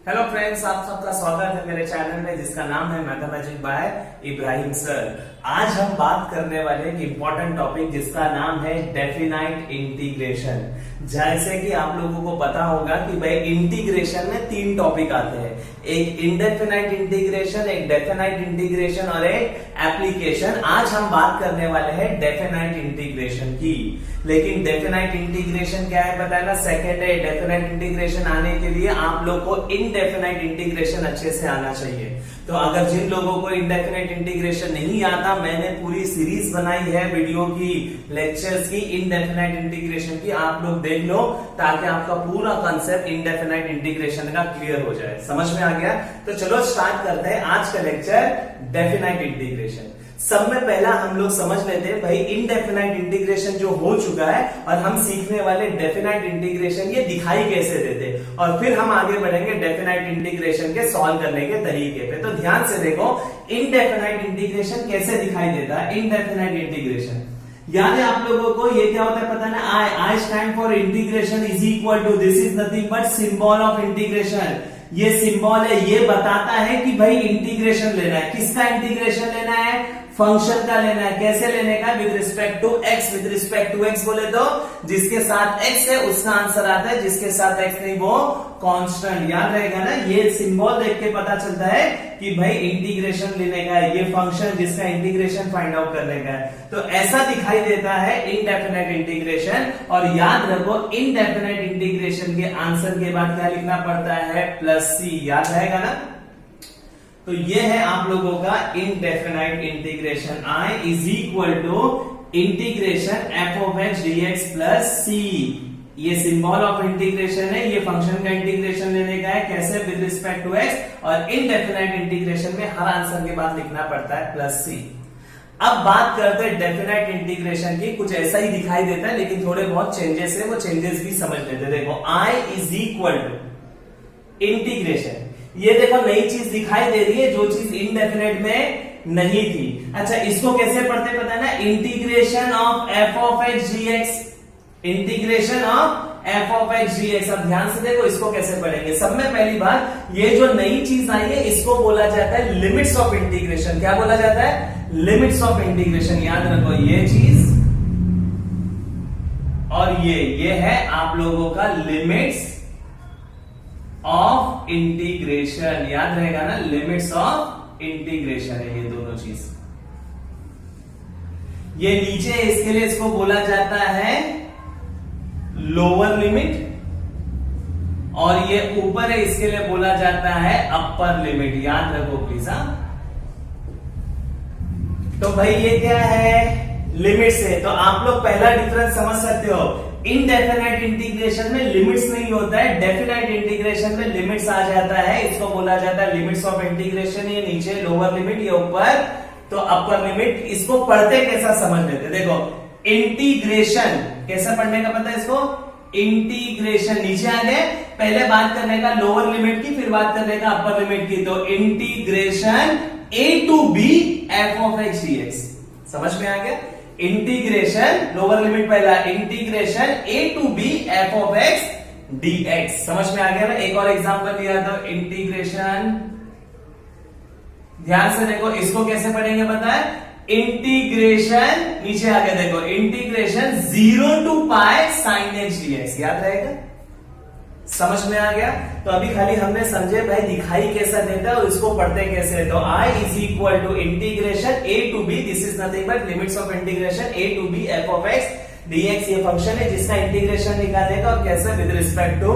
Hello friends, आप सबका स्वागत है मेरे चैनल में जिसका नाम है मैथमेटिक्स बाय इब्राहिम सर। आज हम बात करने वाले एक इम्पोर्टेंट टॉपिक जिसका नाम है डेफिनाइट इंटीग्रेशन। जैसे कि आप लोगों को पता होगा कि भाई इंटीग्रेशन में तीन टॉपिक आते हैं, एक इंडेफिनाइट इंटीग्रेशन, एक डेफिनाइट इंटीग्रेशन और एक एप्लीकेशन। आज हम बात करने वाले हैं डेफिनाइट इंटीग्रेशन की। लेकिन डेफिनाइट इंटीग्रेशन क्या है पता है ना, सेकेंड है। डेफिनाइट इंटीग्रेशन आने के लिए आप लोग को इनडेफिनाइट इंटीग्रेशन अच्छे से आना चाहिए। तो अगर जिन लोगों को इनडेफिनाइट इंटीग्रेशन नहीं आता, मैंने पूरी सीरीज बनाई है वीडियो की, लेक्चर्स की इनडेफिनाइट इंटीग्रेशन की, आप लोग देख लो ताकि आपका पूरा कंसेप्ट इनडेफिनाइट इंटीग्रेशन का क्लियर हो जाए। समझ में आ गया? तो चलो स्टार्ट करते हैं आज का लेक्चर डेफिनाइट इंटीग्रेशन। सब में पहला हम लोग समझ लेते हैं भाई इनडेफिनाइट इंटीग्रेशन जो हो चुका है और हम सीखने वाले डेफिनाइट इंटीग्रेशन ये दिखाई कैसे देते, और फिर हम आगे बढ़ेंगे डेफिनाइट इंटीग्रेशन के सॉल्व करने के तरीके पे। तो ध्यान से देखो इनडेफिनाइट इंटीग्रेशन कैसे दिखाई देता है। इनडेफिनाइट इंटीग्रेशन याद है आप लोगों को, ये क्या होता है पता है ना, I stand for integration is equal to, this is nothing but symbol of integration. ये सिंबल है, ये बताता है कि भाई इंटीग्रेशन लेना है। किसका इंटीग्रेशन लेना है? फंक्शन का लेना है। कैसे लेने का? With respect to X. With respect to X बोले तो जिसके साथ एक्स है उसका आंसर आता है, जिसके साथ एक्स नहीं वो कांस्टेंट। याद रहेगा ना, ये सिंबल देख के पता चलता है कि भाई इंटीग्रेशन लेने का है, ये फंक्शन जिसका इंटीग्रेशन फाइंड आउट करने का है। तो ऐसा दिखाई देता है इनडेफिनाइट इंटीग्रेशन। और याद रखो इनडेफिनाइट इंटीग्रेशन के आंसर के बाद क्या लिखना पड़ता है? Plus C. याद रहेगा ना? तो ये है आप लोगों का indefinite integration. I is equal to integration F of x D X plus C. ये सिंबल ऑफ इंटीग्रेशन है, ये फंक्शन का इंटीग्रेशन लेने का है। कैसे? With respect to X. और इनडेफिनाइट इंटीग्रेशन में हर आंसर के बाद लिखना पड़ता है प्लस सी। अब बात करते हैं डेफिनाइट इंटीग्रेशन की। कुछ ऐसा ही दिखाई देता है लेकिन थोड़े बहुत चेंजेस है, वो चेंजेस भी समझ लेते हैं। देखो आई इज इक्वल टू इंटीग्रेशन, ये देखो नई चीज दिखाई दे रही है जो चीज इनडेफिनेट में नहीं थी। अच्छा, इसको कैसे पढ़ते पता है ना, integration of F of X G X. Integration of F of X G X. अब ध्यान से देखो इसको कैसे पढ़ेंगे। सब में पहली बात, ये जो नई चीज आई है इसको बोला जाता है लिमिट्स ऑफ इंटीग्रेशन। क्या बोला जाता है? Limits of integration. याद रखो ये चीज और ये है आप लोगों का लिमिट्स ऑफ इंटीग्रेशन। याद रहेगा ना, लिमिट्स ऑफ इंटीग्रेशन है ये दोनों चीज। ये नीचे है इसके लिए इसको बोला जाता है लोअर लिमिट, और ये ऊपर है इसके लिए बोला जाता है अपर लिमिट। याद रखो प्लीज। तो भाई ये क्या है? लिमिट्स है। तो आप लोग पहला डिफरेंस समझ सकते हो, इनडेफिनाइट इंटीग्रेशन में लिमिट्स नहीं होता है, डेफिनाइट इंटीग्रेशन में लिमिट्स आ जाता है। इसको बोला जाता है लिमिट्स ऑफ इंटीग्रेशन। ये नीचे लोअर लिमिट, ये ऊपर तो अपर लिमिट। इसको पढ़ते कैसा समझ लेते। देखो इंटीग्रेशन कैसे पढ़ने का पता है इसको? इंटीग्रेशन नीचे आ गए, पहले बात करने का लोअर लिमिट की, फिर बात करने का अपर लिमिट की। तो integration A to B F of x D X. समझ में आ गया? इंटीग्रेशन लोअर लिमिट पहला, integration A to B F of x D X. समझ में आ गया ना? एक और एग्जांपल लिया था, इंटीग्रेशन। ध्यान से देखो इसको कैसे पढ़ेंगे पता है? इंटीग्रेशन नीचे आगे देखो, integration 0 to pi sine x D x. याद रहेगा? समझ में आ गया? तो अभी खाली हमने समझे भाई दिखाई कैसा देता है और इसको पढ़ते कैसे। तो I is equal to integration A to B, this is nothing but limits of integration A to B F of x D X. ये फंक्शन है जिसका इंटीग्रेशन निकालेगा और कैसे? With respect to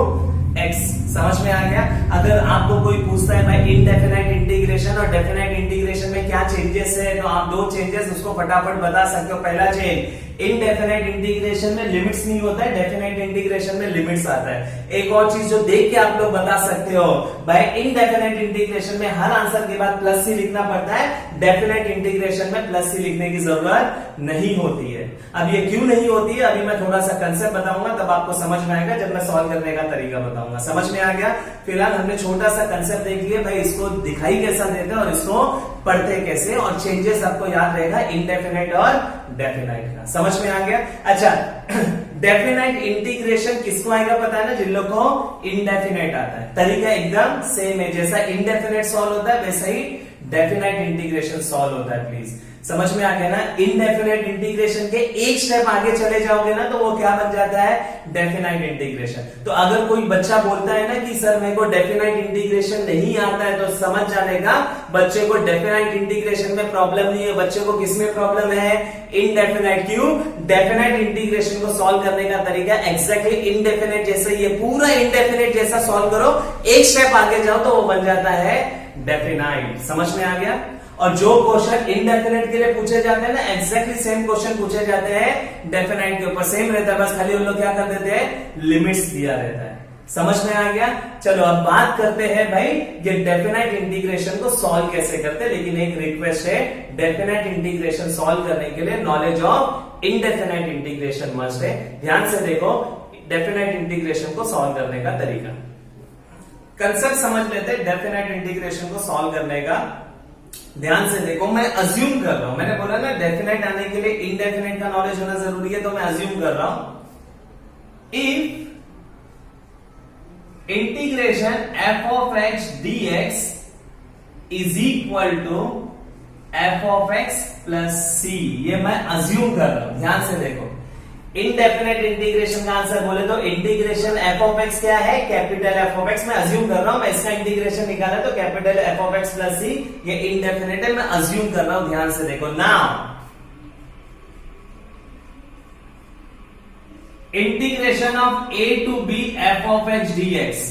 X. समझ में आ गया? अगर आपको कोई पूछता है भाई इनडेफिनाइट इंटीग्रेशन और डेफिनाइट इंटीग्रेशन में क्या चेंजेस है, तो आप दो चेंजेस उसको फटाफट बता सकते हो। पहला चेंज, इनडेफिनाइट इंटीग्रेशन में लिमिट्स नहीं होता है, डेफिनाइट इंटीग्रेशन में लिमिट्स आता है। एक और चीज जो देख के आप लोग बता सकते हो, भाई इनडेफिनाइट इंटीग्रेशन में हर आंसर के बाद प्लस सी लिखना पड़ता है, डेफिनाइट इंटीग्रेशन में प्लस सी लिखने की जरूरत नहीं होती है। अब ये क्यों नहीं होती है अभी मैं थोड़ा सा कंसेप्ट बताऊंगा, तब आपको समझ में आएगा जब मैं सॉल्व करने का तरीका बताऊंगा। समझ में आ गया? फिलहाल हमने छोटा सा कंसेप्ट देख लिया, भाई इसको दिखाई कैसा देते हैं और इसको पढ़ते कैसे, और चेंजेस आपको याद रहेगा इनडेफिनाइट और डेफिनाइट का। समझ में आ गया? अच्छा डेफिनाइट इंटीग्रेशन किसको आएगा पता है ना, जिन लोग को इंडेफिनेट आता है। तरीका एकदम सेम है, जैसा इंडेफिनेट सॉल्व होता है वैसा ही डेफिनाइट इंटीग्रेशन सॉल्व होता है। प्लीज समझ में आ गया ना। इनडेफिनेट इंटीग्रेशन के एक स्टेप आगे चले जाओगे ना तो वो क्या बन जाता है, डेफिनाइट इंटीग्रेशन। तो अगर कोई बच्चा बोलता है ना कि सर मेरे को डेफिनाइट इंटीग्रेशन नहीं आता है, तो समझ जाने का बच्चे को डेफिनाइट इंटीग्रेशन में प्रॉब्लम नहीं है, बच्चे को किसमें प्रॉब्लम है, इनडेफिनाइट। क्यों, डेफिनाइट इंटीग्रेशन को सॉल्व करने का तरीका एग्जैक्टली इनडेफिनेट जैसा ही है, पूरा इनडेफिनेट जैसा सॉल्व करो, एक स्टेप आगे जाओ तो वो बन जाता है डेफिनाइट। समझ में आ गया। और जो क्वेश्चन इनडेफिनेट के लिए पूछे जाते हैं ना, एग्जैक्टली सेम क्वेश्चन पूछे जाते हैं डेफिनाइट के ऊपर, सेम रहता है, बस खाली उन लोग क्या कर देते हैं, लिमिट्स दिया रहता है। समझ में आ गया। चलो अब बात करते हैं भाई ये डेफिनाइट इंटीग्रेशन को सॉल्व कैसे करते हैं। लेकिन एक रिक्वेस्ट है, डेफिनाइट इंटीग्रेशन सॉल्व करने के लिए knowledge of indefinite integration must है। ध्यान से देखो डेफिनाइट इंटीग्रेशन को सॉल्व करने का तरीका, कंसेप्ट समझ लेते हैं डेफिनाइट इंटीग्रेशन को सॉल्व करने का। ध्यान से देखो, मैं अज्यूम कर रहा हूं, मैंने बोला ना डेफिनेट आने के लिए इनडेफिनेट का नॉलेज होना जरूरी है, तो मैं अज्यूम कर रहा हूं if integration F of x D X is equal to F of X plus C, ये मैं अज्यूम कर रहा हूं। ध्यान से देखो, इनडेफिनेट इंटीग्रेशन का आंसर बोले तो इंटीग्रेशन एफ ऑफ एक्स क्या है, कैपिटल एफ ऑफ एक्स। मैं अज्यूम कर रहा हूं, मैं इसका इंटीग्रेशन निकाला तो capital F of X plus C, ये इनडेफिनेट है, मैं अज्यूम कर रहा हूं। ध्यान से देखो, now integration of A to B F of x D x,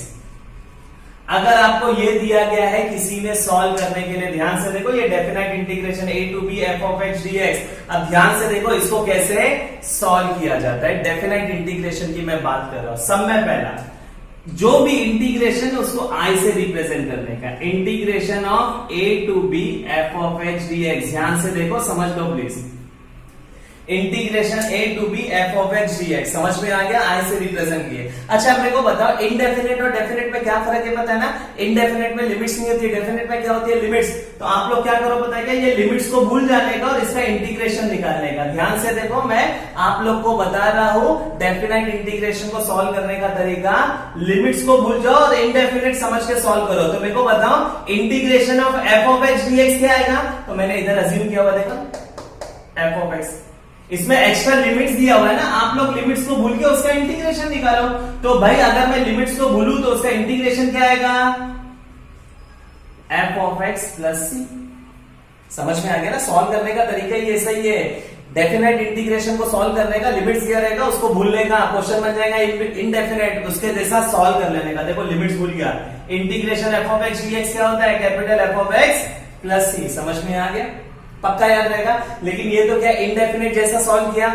अगर आपको ये दिया गया है किसी ने सॉल्व करने के लिए, ध्यान से देखो ये definite integration A to B F of x D x. अब ध्यान से देखो इसको कैसे सॉल्व किया जाता है। डेफिनाइट इंटीग्रेशन की मैं बात कर रहा हूं। सब में पहला जो भी इंटीग्रेशन है उसको आई से रिप्रेजेंट करने का, integration of A to B F of x D X. ध्यान से देखो, समझ लो please, integration A to B F of x D X, समझ में आ गया, आई से रिप्रेजेंट किए। अच्छा मेरे को बताओ इनडेफिनेट और डेफिनेट में क्या फर्क है, पता है ना। इनडेफिनेट में लिमिट्स नहीं होती है, डेफिनेट में क्या होती है, लिमिट्स। तो आप लोग क्या करो पता है क्या, ये लिमिट्स को भूल जाने का और इसका इंटीग्रेशन निकालने का। ध्यान से देखो, मैं आप लोग को बता रहा हूं डेफिनाइट इंटीग्रेशन को सॉल्व करने का तरीका, लिमिट्स को भूल जाओ और इनडेफिनेट समझ के सॉल्व करो। तो मेरे को बताओ integration of F of x D X क्या आएगा, तो मैंने इधर अज्यूम किया हुआ, देखो एफ ऑफ एक्स, इसमें एक्स्ट्रा लिमिट्स दिया हुआ है ना, आप लोग लिमिट्स को भूल के उसका इंटीग्रेशन निकालो। तो भाई अगर मैं लिमिट्स को भूलूं तो उसका इंटीग्रेशन क्या आएगा, F of X plus C. समझ में आ गया ना, सॉल्व करने का तरीका ही ऐसा ही है। डेफिनेट इंटीग्रेशन को सॉल्व करने का, लिमिट्स दिया रहेगा उसको भूलने का, क्वेश्चन बन जाएगा इनडेफिनेट, उसके जैसा सॉल्व कर लेने का। देखो लिमिट्स भूल गया, integration F of x D X क्या होता है, capital F of X plus C. समझ में आ गया, पक्का याद रहेगा। लेकिन ये तो क्या इनडेफिनेट जैसा सॉल्व किया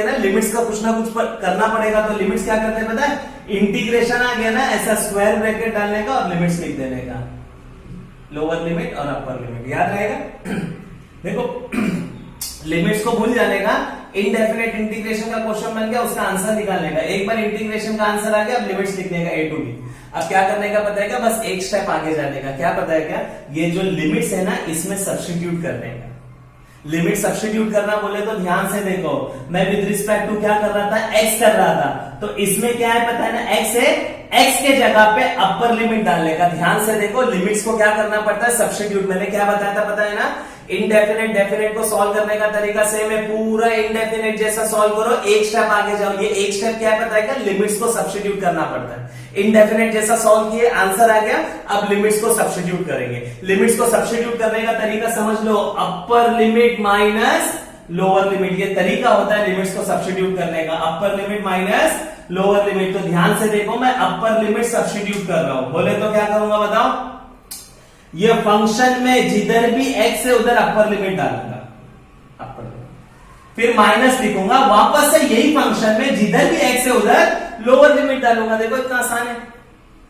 ना, लिमिट्स का कुछ ना कुछ करना पड़ेगा। तो लिमिट्स क्या करते हैं पता है, इंटीग्रेशन आ गया ना, ऐसा स्क्वायर ब्रैकेट डालने का और लिमिट्स लिख देने का, लोअर लिमिट और अपर लिमिट, याद रहेगा। देखो लिमिट्स को भूल जाने का, इनडेफिनेट इंटीग्रेशन का क्वेश्चन बन गया, उसका आंसर निकालने का। एक बार इंटीग्रेशन का आंसर आ गया, अब लिमिट्स लिखने का ए टू बी। अब क्या करने का पता है क्या, बस एक स्टेप आगे जाने का। क्या पता है क्या, ये जो लिमिट्स है ना इसमें सब्स्टिट्यूट करने का। लिमिट सब्स्टिट्यूट करना बोले तो ध्यान से देखो, मैं विद रिस्पेक्ट टू क्या कर रहा था, एक्स कर रहा था। तो इसमें क्या है पता है ना, एक्स है, एक्स के जगह पे अपर लिमिट डालने का। ध्यान से देखो, लिमिट्स को क्या करना पड़ता है, सब्स्टिट्यूट। मैंने क्या बताया था पता है ना, इनडेफिनेट डेफिनेट को सॉल्व करने का तरीका सेम है, पूरा इनडेफिनेट जैसा सॉल्व करो, एक स्टेप आगे जाओ। ये एक स्टेप क्या है पता है क्या, लिमिट्स को सब्स्टिट्यूट करना पड़ता है। इनडेफिनेट जैसा सॉल्व किए, आंसर आ गया, अब लिमिट्स को सब्स्टिट्यूट करेंगे। लिमिट्स को सब्स्टिट्यूट करने का तरीका समझ लो, upper limit minus lower limit, ये तरीका होता है लिमिट्स को सब्स्टिट्यूट करने का, upper limit minus lower limit. तो ध्यान से देखो, मैं अपर लिमिट सब्स्टिट्यूट कर रहा हूं, बोले तो क्या करूंगा बताओ, ये फंक्शन में जिधर भी एक्स है उधर अपर लिमिट डालूंगा, अपर लिमिट, फिर माइनस लिखूंगा, वापस से यही फंक्शन में जिधर भी एक्स है उधर लोअर लिमिट डालूंगा। देखो इतना आसान है,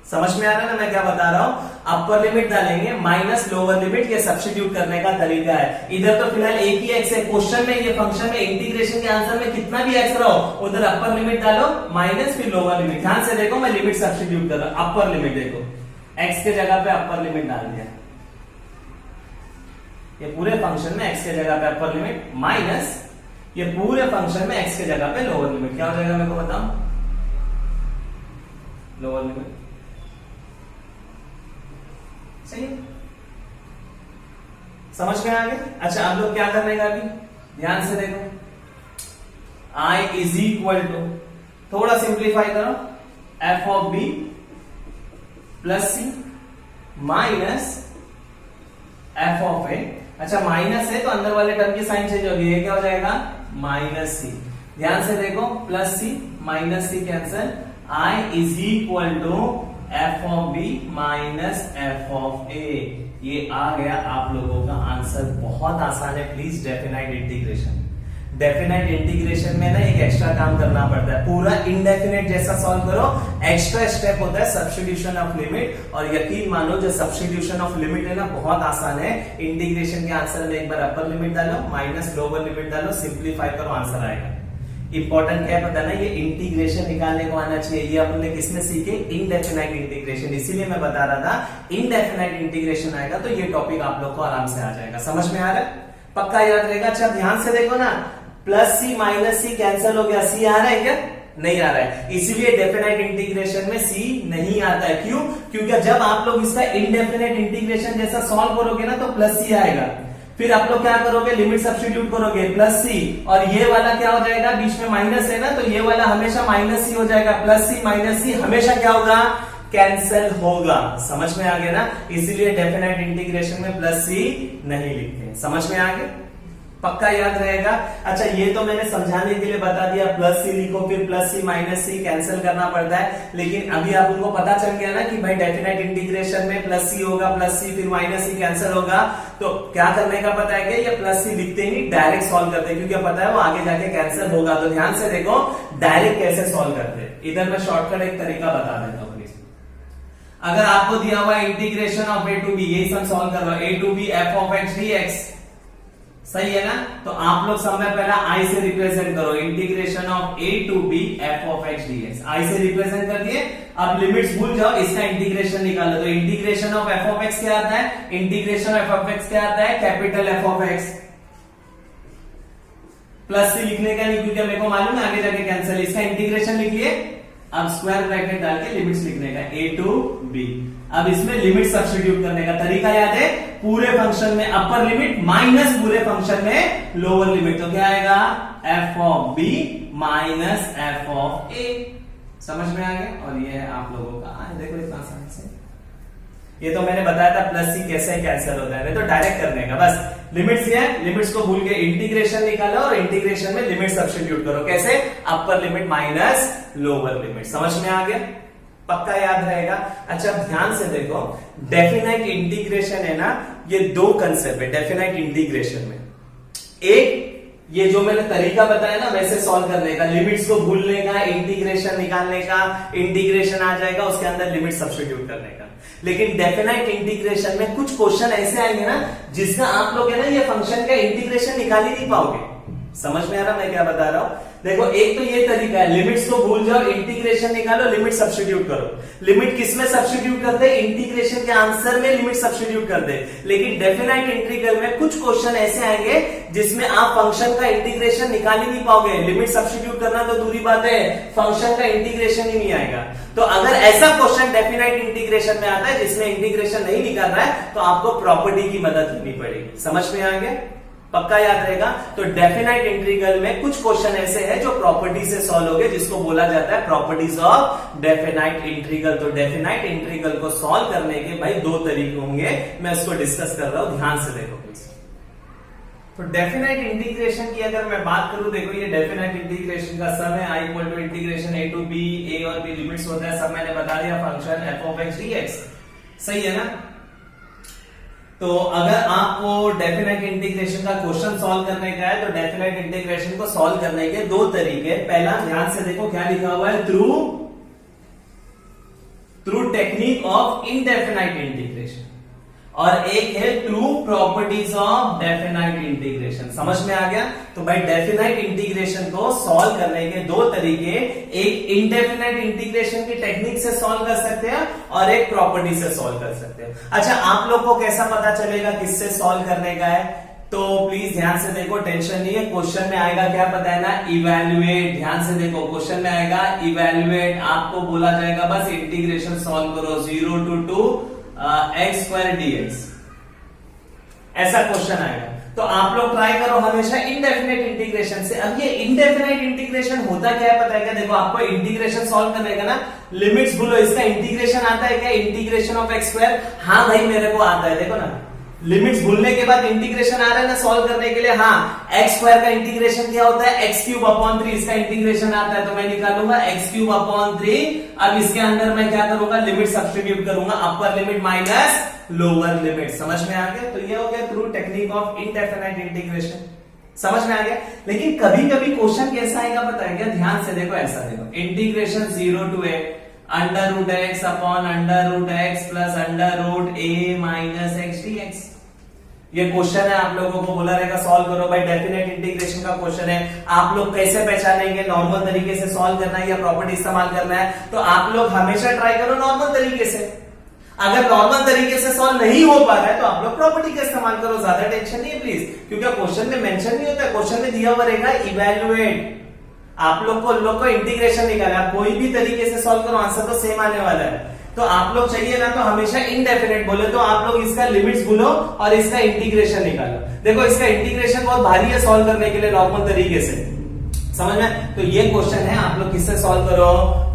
समझ में आ रहा है ना मैं क्या बता रहा हूं, अपर लिमिट डालेंगे माइनस लोअर लिमिट, ये सब्स्टिट्यूट करने का तरीका है। इधर तो फिलहाल एक ही एक्स है, क्वेश्चन में ये फंक्शन में इंटीग्रेशन के आंसर में कितना भी एक्स रहो उधर अपर लिमिट डालो, माइनस फिर लोअर लिमिट। ध्यान से देखो, मैं लिमिट सब्स्टिट्यूट कर रहा हूं, अपर लिमिट देखो, एक्स के जगह पे अपर लिमिट डाल दिया, ये पूरे फंक्शन में एक्स के जगह पे अपर लिमिट माइनस ये पूरे फंक्शन में x के जगह पे लोअर लिमिट क्या हो जाएगा मेरे को बताओ, लोअर लिमिट। सही है, समझ में आ गया। अच्छा अब लोग क्या करने का, अभी ध्यान से देखो, I इज इक्वल टू, थोड़ा सिंप्लीफाई करो, F of B plus C minus F of A. अच्छा माइनस है तो अंदर वाले टर्म की साइन चेंज होगी, ये क्या हो जाएगा माइनस सी। ध्यान से देखो, plus C minus C cancel, I is equal to F of B minus F of A. ये आ गया आप लोगों का आंसर। बहुत आसान है, please definite integration. Definite integration में ना एक एक्स्ट्रा काम करना पड़ता है, पूरा इनडेफिनेट जैसा सॉल्व करो, एक्स्ट्रा स्टेप होता है सब्स्टिट्यूशन ऑफ लिमिट। और यकीन मानो जो सब्स्टिट्यूशन ऑफ लिमिट है ना बहुत आसान है। इंटीग्रेशन के आंसर में एक बार अपर लिमिट डालो माइनस लोअर लिमिट डालो, सिंप्लीफाई करो, आंसर आएगा। इंपॉर्टेंट क्या है पता ना, ये इंटीग्रेशन निकालने को आना चाहिए। ये अपन ने किसमें सीखे, इनडेफिनाइट इंटीग्रेशन। इसीलिए मैं बता रहा था इनडेफिनाइट इंटीग्रेशन आएगा तो ये टॉपिक आप लोग को आराम से आ जाएगा। समझ में आ रहा है, पक्का याद रहेगा। अच्छा ध्यान से देखो ना, प्लस सी माइनस सी कैंसिल हो गया, सी आ रहा है क्या, नहीं आ रहा है। इसीलिए डेफिनाइट इंटीग्रेशन में सी नहीं आता है। क्यों, क्योंकि जब आप लोग इसका इनडेफिनाइट इंटीग्रेशन जैसा सॉल्व करोगे ना तो प्लस सी आएगा, फिर आप लोग क्या करोगे, लिमिट सब्स्टिट्यूट करोगे प्लस सी, और ये वाला क्या हो जाएगा, बीच में माइनस है ना तो ये वाला हमेशा माइनस सी हो जाएगा। प्लस सी माइनस सी हमेशा क्या होगा, कैंसिल होगा। समझ में आ गया ना, इसीलिए डेफिनाइट इंटीग्रेशन में प्लस सी नहीं लिखते। समझ में आ गया, पक्का याद रहेगा। अच्छा ये तो मैंने समझाने के लिए बता दिया, प्लस सी लिखो, फिर प्लस सी माइनस सी कैंसिल करना पड़ता है। लेकिन अभी आप उनको पता चल गया ना कि भाई डेफिनाइट इंटीग्रेशन में प्लस सी होगा, प्लस सी फिर माइनस सी कैंसिल होगा। तो क्या करने का पता है कि ये प्लस सी लिखते ही नहीं, डायरेक्ट सॉल्व करते हैं, क्योंकि पता है वो आगे जाके कैंसिल होगा। तो ध्यान से देखो डायरेक्ट कैसे सॉल्व करते हैं। इधर मैं शॉर्टकट एक तरीका बता देता हूँ। अगर आपको दिया हुआ integration of A to B, यही सब सॉल्व कर रहा है, A to B F of x D X, सही है ना। तो आप लोग सब में पहला आई से रिप्रेजेंट करो, integration of A to B F of x D X, I से रिप्रेजेंट कर दिए। अब लिमिट्स भूल जाओ, इसका इंटीग्रेशन निकालो। तो integration of F of X क्या आता है, इंटीग्रेशन एफ ऑफ एक्स क्या आता है, capital F of X. Plus C लिखने का नहीं क्योंकि मेरे को मालूम है आगे जाके कैंसिल, इसका इंटीग्रेशन लिखिए। अब स्क्वायर ब्रैकेट डाल के लिमिट्स लिखने का, ए टू बी। अब इसमें लिमिट सब्स्टिट्यूट करने का तरीका याद है, पूरे फंक्शन में अपर लिमिट माइनस पूरे फंक्शन में लोअर लिमिट। तो क्या आएगा, F of B minus F of A. समझ में आ गया। और ये है आप लोगों का, देखो इतना आसान से, ये तो मैंने बताया था प्लस सी कैसे कैंसिल होता है, तो डायरेक्ट करने का बस। लिमिट्स है, लिमिट्स को भूल के इंटीग्रेशन निकालो और इंटीग्रेशन में लिमिट सब्स्टिट्यूट करो। कैसे, अपर लिमिट माइनस लोअर लिमिट। समझ में आ गया, पक्का याद रहेगा। अच्छा ध्यान से देखो, डेफिनाइट इंटीग्रेशन है ना, ये दो कंसेप्ट है डेफिनाइट इंटीग्रेशन में। एक ये जो मैंने तरीका बताया ना वैसे सॉल्व करने का, लिमिट्स को भूलने का, इंटीग्रेशन निकालने का, इंटीग्रेशन आ जाएगा उसके अंदर लिमिट सब्स्टिट्यूट करने का। लेकिन डेफिनाइट इंटीग्रेशन में कुछ क्वेश्चन ऐसे आएंगे ना जिसका आप लोग है ना ये फंक्शन का इंटीग्रेशन निकाल ही नहीं पाओगे। समझ में आ रहा मैं क्या बता रहा हूं। देखो एक तो ये तरीका है, लिमिट्स को भूल जाओ, इंटीग्रेशन निकालो, लिमिट सब्स्टिट्यूट करो। लिमिट किसमें सब्स्टिट्यूट करते हैं, इंटीग्रेशन के आंसर में लिमिट सब्स्टिट्यूट कर दे। लेकिन डेफिनाइट इंटीग्रल में कुछ क्वेश्चन ऐसे आएंगे जिसमें आप फंक्शन का इंटीग्रेशन निकाल ही नहीं पाओगे। लिमिट सब्स्टिट्यूट करना तो दूरी बात है, फंक्शन का इंटीग्रेशन ही नहीं आएगा। तो अगर ऐसा क्वेश्चन डेफिनाइट इंटीग्रेशन में आता है जिसमें इंटीग्रेशन नहीं निकाल रहा है तो आपको प्रॉपर्टी की मदद लेनी पड़ेगी। समझ में आ गया, पक्का याद रहेगा। तो डेफिनाइट इंटीग्रल में कुछ क्वेश्चन ऐसे हैं जो प्रॉपर्टी से सॉल्व होंगे, जिसको बोला जाता है प्रॉपर्टीज ऑफ डेफिनाइट इंटीग्रल। तो डेफिनाइट इंटीग्रल को सॉल्व करने के भाई दो तरीके होंगे, मैं उसको डिस्कस कर रहा हूं, ध्यान से देखो प्लीज। तो डेफिनाइट इंटीग्रेशन की अगर मैं बात करूं, देखो ये डेफिनाइट इंटीग्रेशन का सम है, I equal to integration A to B, A और बी लिमिट्स होता है, सब मैंने बता दिया, function F of x D X, सही है ना। तो अगर आपको डेफिनाइट इंटीग्रेशन का क्वेश्चन सॉल्व करने का है तो डेफिनाइट इंटीग्रेशन को सॉल्व करने के दो तरीके। पहला ध्यान से देखो क्या लिखा हुआ है, through technique of indefinite integration, और एक है through properties of definite integration. समझ में आ गया। तो भाई डेफिनाइट इंटीग्रेशन को सॉल्व करने के दो तरीके, एक इनडेफिनाइट इंटीग्रेशन की टेक्निक से सॉल्व कर सकते हैं और एक प्रॉपर्टी से सॉल्व कर सकते हैं। अच्छा आप लोग को कैसा पता चलेगा किससे सॉल्व करने का है, तो प्लीज ध्यान से देखो, टेंशन नहीं है। क्वेश्चन में आएगा क्या पता है ना, इवेल्युएट। ध्यान से देखो, क्वेश्चन में आएगा इवेल्युएट, आपको बोला जाएगा बस इंटीग्रेशन सॉल्व करो 0 to x स्क्वायर dx, ऐसा क्वेश्चन आएगा। तो आप लोग ट्राई करो हमेशा इनडेफिनेट इंटीग्रेशन से। अब ये इनडेफिनेट इंटीग्रेशन होता क्या है पता है क्या, देखो आपको इंटीग्रेशन सॉल्व करने का ना, लिमिट्स बोलो, इसका इंटीग्रेशन आता है क्या, इंटीग्रेशन ऑफ एक्स स्क्वायर। हाँ भाई मेरे को आता है, देखो ना लिमिट्स भूलने के बाद इंटीग्रेशन आ रहा है ना सॉल्व करने के लिए। हाँ, एक्स स्क्वायर का इंटीग्रेशन क्या होता है, एक्स क्यूब अपॉन 3, इसका इंटीग्रेशन आता है तो मैं निकालूंगा एक्स क्यूब अपॉन 3। अब इसके अंदर मैं क्या करूंगा, लिमिट सब्स्टिट्यूट करूंगा, अपर लिमिट माइनस लोअर लिमिट। समझ में आ गया? तो ये हो गया through technique of indefinite integration. समझ में आ गया? लेकिन कभी कभी क्वेश्चन कैसा आएगा पता है क्या, ध्यान से देखो, ऐसा देखो, integration 0 to a under root x upon under root x plus under root A minus x dx। ये क्वेश्चन है, आप लोगों को बोला रहेगा सॉल्व करो भाई, डेफिनेट इंटीग्रेशन का क्वेश्चन है। आप लोग कैसे पहचानेंगे, नॉर्मल तरीके से सॉल्व करना है या प्रॉपर्टी इस्तेमाल करना है? तो आप लोग हमेशा ट्राई करो नॉर्मल तरीके से। अगर नॉर्मल तरीके से सॉल्व नहीं हो पा रहा है तो आप लोग प्रॉपर्टी का इस्तेमाल करो, ज्यादा टेंशन नहीं है प्लीज, क्योंकि क्वेश्चन में मेंशन नहीं होता, क्वेश्चन में दिया हुआ रहेगा इवैल्यूएट। आप लोग को इंटीग्रेशन निकालना, कोई भी तरीके से सॉल्व करो, आंसर तो सेम आने वाला है। तो आप लोग चाहिए ना तो हमेशा इनडेफिनेट बोले तो आप लोग इसका लिमिट्स भूलो और इसका इंटीग्रेशन निकालो। देखो इसका इंटीग्रेशन बहुत भारी है सॉल्व करने के लिए नॉर्मल तरीके से, समझ में? तो ये क्वेश्चन है, आप लोग किससे सॉल्व करो,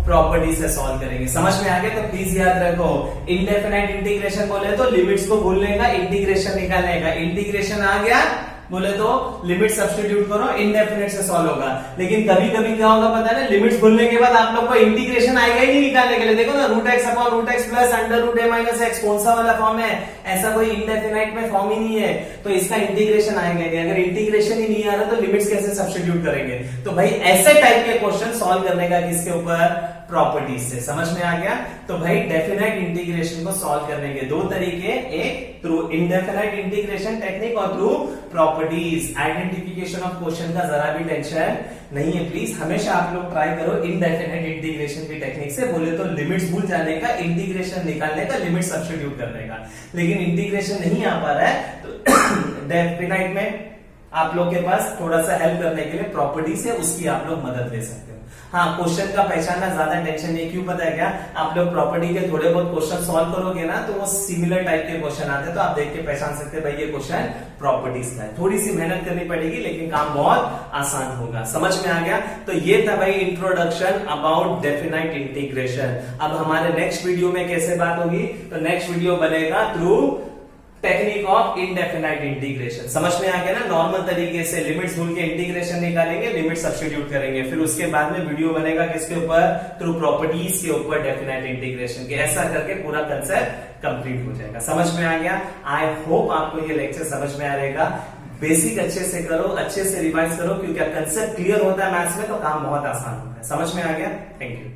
प्रॉपर्टी से सॉल्व करेंगे। समझ में आ गया? तो प्लीज याद रखो, इंडेफिनाइट इंटीग्रेशन बोले तो लिमिट्स को भूलने का, इंटीग्रेशन निकालने का। इंटीग्रेशन आ गया बोले तो लिमिट सब्स्टिट्यूट करो, इनडेफिनेट से सॉल्व होगा। लेकिन कभी कभी क्या होगा पता है ना, लिमिट्स भूलने के बाद आप लोग को इंटीग्रेशन आएगा ही नहीं निकालने के लिए। देखो ना, root x upon root x plus under root ए माइनस एक्स, कौन सा वाला फॉर्म है? ऐसा कोई इंडेफिनाइट में फॉर्म ही नहीं है, तो इसका इंटीग्रेशन आएगा नहीं। अगर इंटीग्रेशन ही नहीं आ रहा तो लिमिट्स कैसे सब्स्टिट्यूट करेंगे? तो भाई ऐसे टाइप के क्वेश्चन सॉल्व करने का किसके ऊपर, प्रॉपर्टीज से। समझ में आ गया? तो भाई डेफिनेट इंटीग्रेशन को सॉल्व करने के दो तरीके, एक थ्रू इंडेफिनाइट इंटीग्रेशन टेक्निक और through properties. Identification of question का जरा भी टेंशन नहीं है प्लीज, हमेशा आप लोग ट्राई करो इंडेफिनाइट इंटीग्रेशन की टेक्निक से। बोले तो लिमिट्स भूल जाने का, इंटीग्रेशन निकालने का, लिमिट सब्स्टिट्यूट करने का। लेकिन इंटीग्रेशन नहीं आ पा रहा है तो डेफिनाइट में आप लोग के पास थोड़ा सा हेल्प करने के लिए प्रॉपर्टी से उसकी आप लोग मदद ले सकते हो। हाँ, क्वेश्चन का पहचानना ज्यादा टेंशन नहीं, क्यों पता है क्या, आप लोग प्रॉपर्टी के थोड़े बहुत क्वेश्चन सॉल्व करोगे ना तो वो सिमिलर टाइप के क्वेश्चन आते हैं, तो आप देख के पहचान सकते हैं भाई ये क्वेश्चन प्रॉपर्टीज का है। थोड़ी सी मेहनत करनी पड़ेगी लेकिन काम बहुत आसान होगा। समझ में आ गया? तो ये था भाई इंट्रोडक्शन अबाउट डेफिनाइट इंटीग्रेशन। अब हमारे नेक्स्ट वीडियो में कैसे बात होगी, तो नेक्स्ट वीडियो बनेगा through technique of indefinite integration. समझ में आ गया ना, नॉर्मल तरीके से लिमिट्स भूल के इंटीग्रेशन निकालेंगे, लिमिट सब्स्टिट्यूट करेंगे, फिर उसके बाद में वीडियो बनेगा किसके ऊपर, थ्रू प्रॉपर्टीज के ऊपर डेफिनाइट इंटीग्रेशन के। ऐसा करके पूरा कंसेप्ट कंप्लीट हो जाएगा। समझ में आ गया? आई होप आपको ये लेक्चर समझ में आ रहेगा। बेसिक अच्छे से करो, अच्छे से रिवाइज करो, क्योंकि कंसेप्ट क्लियर होता है मैथ्स में तो काम बहुत आसान होता है। समझ में आ गया? Thank you.